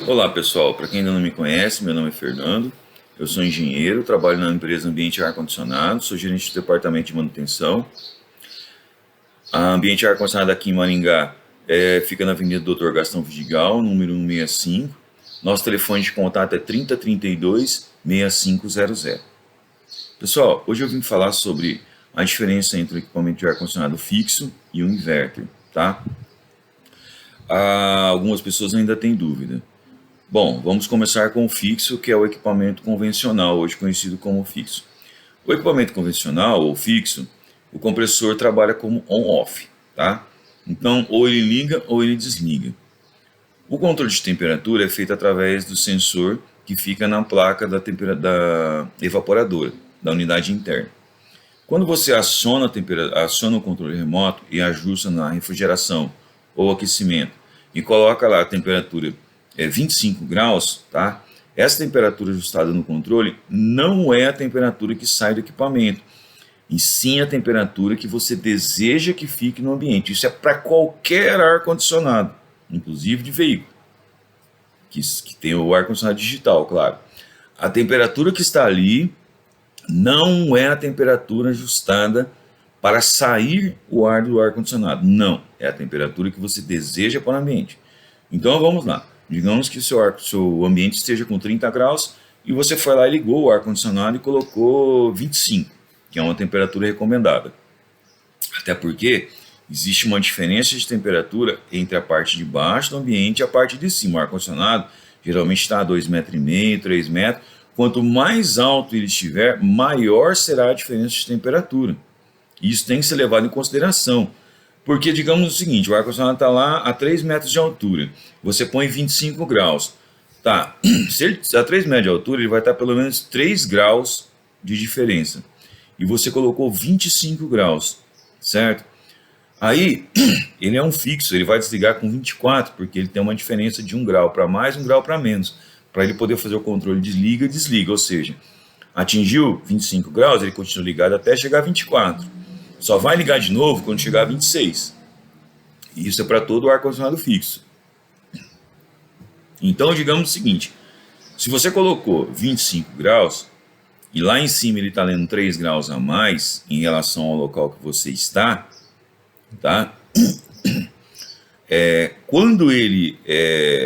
Olá pessoal, para quem ainda não me conhece, meu nome é Fernando, eu sou engenheiro, trabalho na empresa Ambiente Ar-Condicionado, sou gerente do departamento de manutenção. A Ambiente Ar-Condicionado aqui em Maringá fica na Avenida Doutor Gastão Vidigal, número 165. Nosso telefone de contato é 3032 6500. Pessoal, hoje eu vim falar sobre a diferença entre o equipamento de ar-condicionado fixo e o inverter, tá? Algumas pessoas ainda têm dúvida. Bom, vamos começar com o fixo, que é o equipamento convencional, hoje conhecido como fixo. O equipamento convencional ou fixo, o compressor trabalha como on-off, tá? Então, ou ele liga ou ele desliga. O controle de temperatura é feito através do sensor que fica na placa da evaporadora, da unidade interna. Quando você aciona o controle remoto e ajusta na refrigeração ou aquecimento e coloca lá a temperatura 25 graus, tá? Essa temperatura ajustada no controle não é a temperatura que sai do equipamento, e sim a temperatura que você deseja que fique no ambiente. Isso é para qualquer ar-condicionado, inclusive de veículo, que tem o ar-condicionado digital, claro. A temperatura que está ali não é a temperatura ajustada para sair o ar do ar-condicionado. Não, é a temperatura que você deseja para o ambiente. Então vamos lá. Digamos que seu ambiente esteja com 30 graus e você foi lá e ligou o ar-condicionado e colocou 25, que é uma temperatura recomendada. Até porque existe uma diferença de temperatura entre a parte de baixo do ambiente e a parte de cima. O ar-condicionado geralmente está a 2,5 m, 3 metros. Quanto mais alto ele estiver, maior será a diferença de temperatura. Isso tem que ser levado em consideração. Porque, digamos o seguinte, o ar-condicionado está lá a 3 metros de altura, você põe 25 graus. Tá, se ele a 3 metros de altura, ele vai estar pelo menos 3 graus de diferença. E você colocou 25 graus, certo? Aí, ele é um fixo, ele vai desligar com 24, porque ele tem uma diferença de 1 grau para mais, 1 grau para menos. Para ele poder fazer o controle desliga, desliga, ou seja, atingiu 25 graus, ele continua ligado até chegar a 24. Só vai ligar de novo quando chegar a 26. E isso é para todo o ar-condicionado fixo. Então, digamos o seguinte, se você colocou 25 graus, e lá em cima ele está lendo 3 graus a mais em relação ao local que você está, tá? Quando ele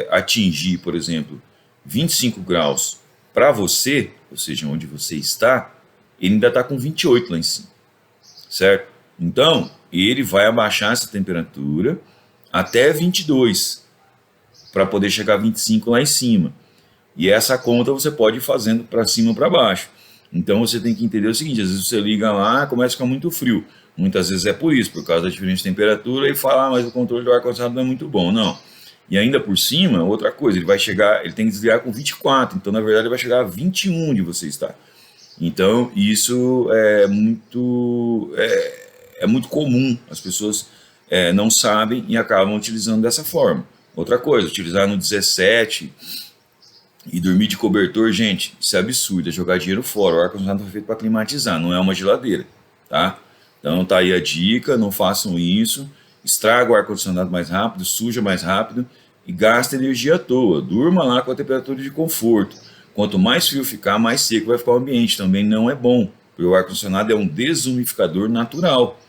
atingir, por exemplo, 25 graus para você, ou seja, onde você está, ele ainda está com 28 lá em cima, certo? Então, ele vai abaixar essa temperatura até 22, para poder chegar a 25 lá em cima. E essa conta você pode ir fazendo para cima ou para baixo. Então você tem que entender o seguinte, às vezes você liga lá, começa a ficar muito frio. Muitas vezes é por isso, por causa da diferença de temperatura, e fala, mas o controle do ar-condicionado não é muito bom. Não. E ainda por cima, outra coisa, ele tem que desligar com 24, então na verdade ele vai chegar a 21 onde você está. Então isso é muito comum, as pessoas não sabem e acabam utilizando dessa forma. Outra coisa, utilizar no 17 e dormir de cobertor, gente, isso é absurdo, é jogar dinheiro fora. O ar-condicionado foi feito para climatizar, não é uma geladeira, tá? Então tá aí a dica, não façam isso, estraga o ar-condicionado mais rápido, suja mais rápido e gasta energia à toa. Durma lá com a temperatura de conforto. Quanto mais frio ficar, mais seco vai ficar o ambiente, também não é bom, porque o ar-condicionado é um desumidificador natural,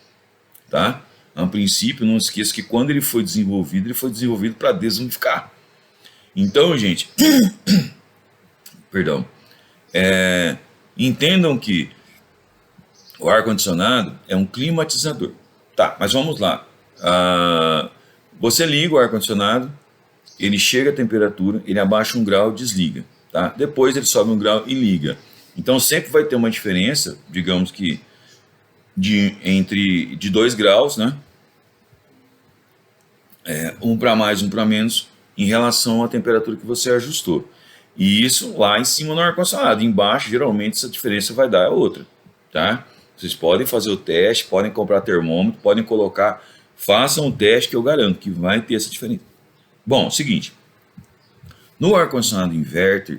tá? A princípio, não esqueça que quando ele foi desenvolvido para desumidificar. Então, gente, perdão, entendam que o ar-condicionado é um climatizador. Tá, mas vamos lá. Você liga o ar-condicionado, ele chega a temperatura, ele abaixa 1 grau, desliga. Tá? Depois ele sobe 1 grau e liga. Então sempre vai ter uma diferença, digamos que de 2 graus, né? Um para mais, um para menos, em relação à temperatura que você ajustou. E isso lá em cima no ar-condicionado. Embaixo, geralmente, essa diferença vai dar outra. Tá? Vocês podem fazer o teste, podem comprar termômetro, podem colocar, façam o teste que eu garanto que vai ter essa diferença. Bom, seguinte, no ar-condicionado inverter,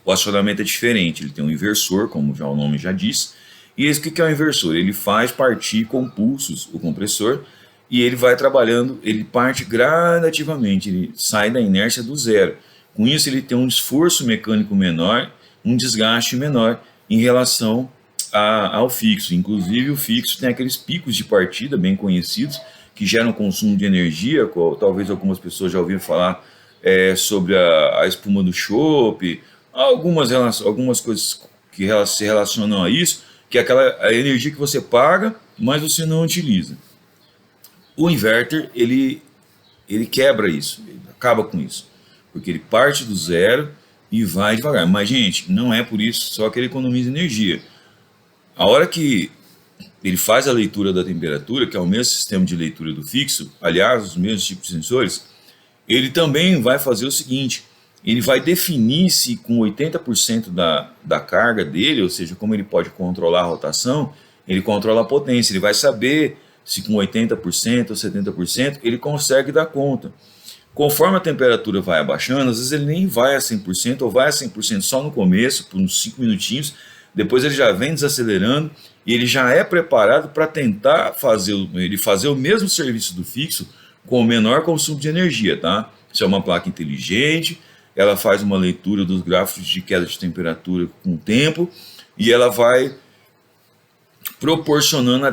o acionamento é diferente, ele tem um inversor, como já o nome já diz, e esse que é o inversor? Ele faz partir com pulsos o compressor, e ele vai trabalhando, ele parte gradativamente, ele sai da inércia do zero. Com isso, ele tem um esforço mecânico menor, um desgaste menor em relação ao fixo. Inclusive, o fixo tem aqueles picos de partida bem conhecidos que geram consumo de energia. Talvez algumas pessoas já ouviram falar sobre a espuma do chopp, algumas coisas que se relacionam a isso, que é a energia que você paga, mas você não utiliza. O inverter, ele quebra isso, ele acaba com isso, porque ele parte do zero e vai devagar. Mas, gente, não é por isso só que ele economiza energia. A hora que ele faz a leitura da temperatura, que é o mesmo sistema de leitura do fixo, aliás, os mesmos tipos de sensores, ele também vai fazer o seguinte: ele vai definir se com 80% da carga dele, ou seja, como ele pode controlar a rotação, ele controla a potência, ele vai saber se com 80% ou 70% ele consegue dar conta. Conforme a temperatura vai abaixando, às vezes ele nem vai a 100% ou vai a 100% só no começo, por uns 5 minutinhos, depois ele já vem desacelerando e ele já é preparado para tentar fazer o mesmo serviço do fixo com o menor consumo de energia, tá? Isso é uma placa inteligente, ela faz uma leitura dos gráficos de queda de temperatura com o tempo e ela vai proporcionando a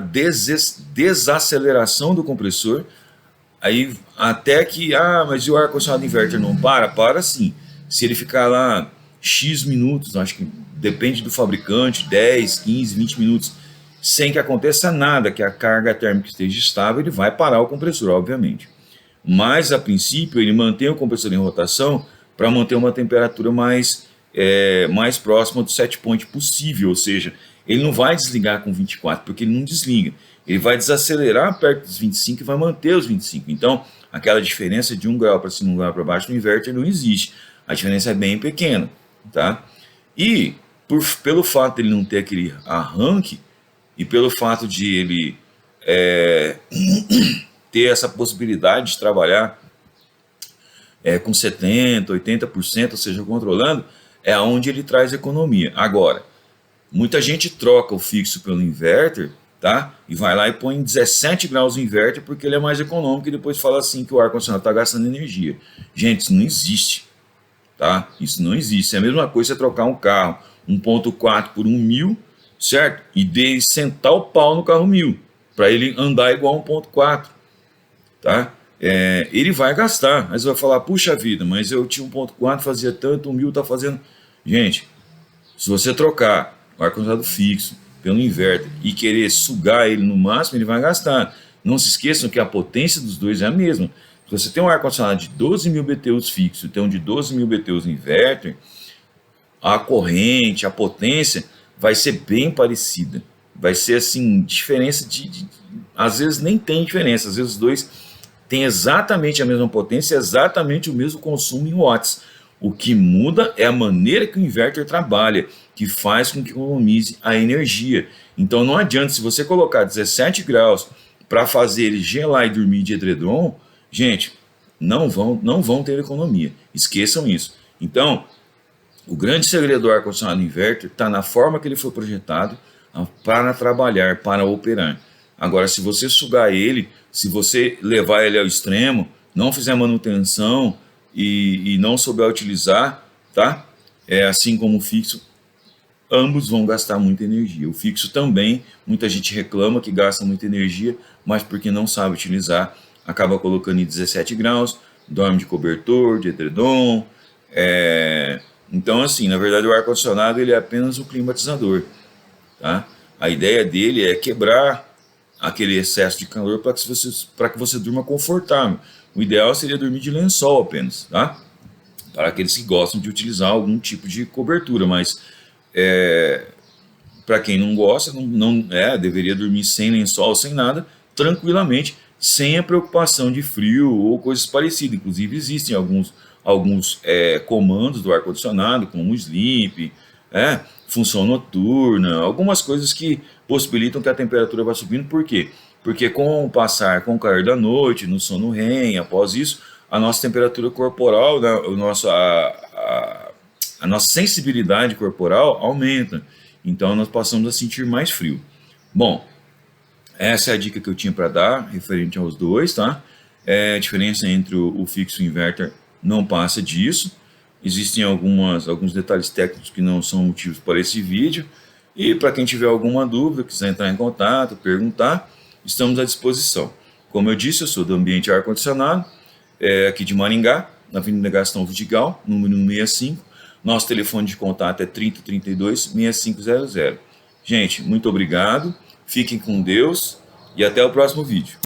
desaceleração do compressor, aí até que, mas e o ar-condicionado inverter não para? Para sim. Se ele ficar lá X minutos, acho que depende do fabricante, 10, 15, 20 minutos, sem que aconteça nada, que a carga térmica esteja estável, ele vai parar o compressor, obviamente. Mas, a princípio, ele mantém o compressor em rotação para manter uma temperatura mais próxima do set point possível, ou seja, ele não vai desligar com 24, porque ele não desliga. Ele vai desacelerar perto dos 25 e vai manter os 25. Então, aquela diferença de 1 grau para cima, 1 grau para baixo no inverter não existe. A diferença é bem pequena, tá? E, pelo fato de ele não ter aquele arranque, e pelo fato de ele ter essa possibilidade de trabalhar com 70%, 80%, ou seja, controlando, é onde ele traz economia. Agora, muita gente troca o fixo pelo inverter, tá? E vai lá e põe 17 graus no inverter porque ele é mais econômico e depois fala assim que o ar-condicionado está gastando energia. Gente, isso não existe, tá? Isso não existe. É a mesma coisa você trocar um carro 1.4 por 1.000, certo? E sentar o pau no carro 1.000 para ele andar igual a 1.4, tá? Ele vai gastar, mas vai falar, puxa vida, mas eu tinha 1.4, fazia tanto, 1.000 está fazendo. Gente, se você trocar o ar-condicionado fixo pelo inverter e querer sugar ele no máximo, ele vai gastar. Não se esqueçam que a potência dos dois é a mesma. Se você tem um ar-condicionado de 12.000 BTUs fixo e tem um de 12.000 BTUs inverter, a corrente, a potência vai ser bem parecida. Vai ser assim, diferença às vezes nem tem diferença, às vezes os dois têm exatamente a mesma potência, exatamente o mesmo consumo em watts. O que muda é a maneira que o inverter trabalha, que faz com que economize a energia. Então não adianta, se você colocar 17 graus para fazer ele gelar e dormir de edredom, gente, não vão ter economia. Esqueçam isso. Então, o grande segredo do ar-condicionado inverter está na forma que ele foi projetado para trabalhar, para operar. Agora, se você sugar ele, se você levar ele ao extremo, não fizer manutenção e não souber utilizar, tá? Assim como o fixo, ambos vão gastar muita energia. O fixo também, muita gente reclama que gasta muita energia, mas porque não sabe utilizar, acaba colocando em 17 graus, dorme de cobertor, de edredom. Então, assim, na verdade o ar-condicionado ele é apenas um climatizador, tá? A ideia dele é quebrar aquele excesso de calor para que você durma confortável. O ideal seria dormir de lençol apenas, tá? Para aqueles que gostam de utilizar algum tipo de cobertura, mas para quem não gosta, deveria dormir sem lençol, sem nada, tranquilamente, sem a preocupação de frio ou coisas parecidas. Inclusive existem alguns comandos do ar-condicionado, como o sleep, função noturna, algumas coisas que possibilitam que a temperatura vá subindo. Por quê? Porque com o cair da noite, no sono REM, após isso, a nossa temperatura corporal, né, a nossa sensibilidade corporal aumenta. Então nós passamos a sentir mais frio. Bom, essa é a dica que eu tinha para dar, referente aos dois, tá? A diferença entre o fixo e o inverter não passa disso. Existem alguns detalhes técnicos que não são motivos para esse vídeo. E para quem tiver alguma dúvida, quiser entrar em contato, perguntar, estamos à disposição. Como eu disse, eu sou do Ambiente Ar-Condicionado, aqui de Maringá, na Avenida Gastão Vidigal, número 165. Nosso telefone de contato é 3032-6500. Gente, muito obrigado, fiquem com Deus e até o próximo vídeo.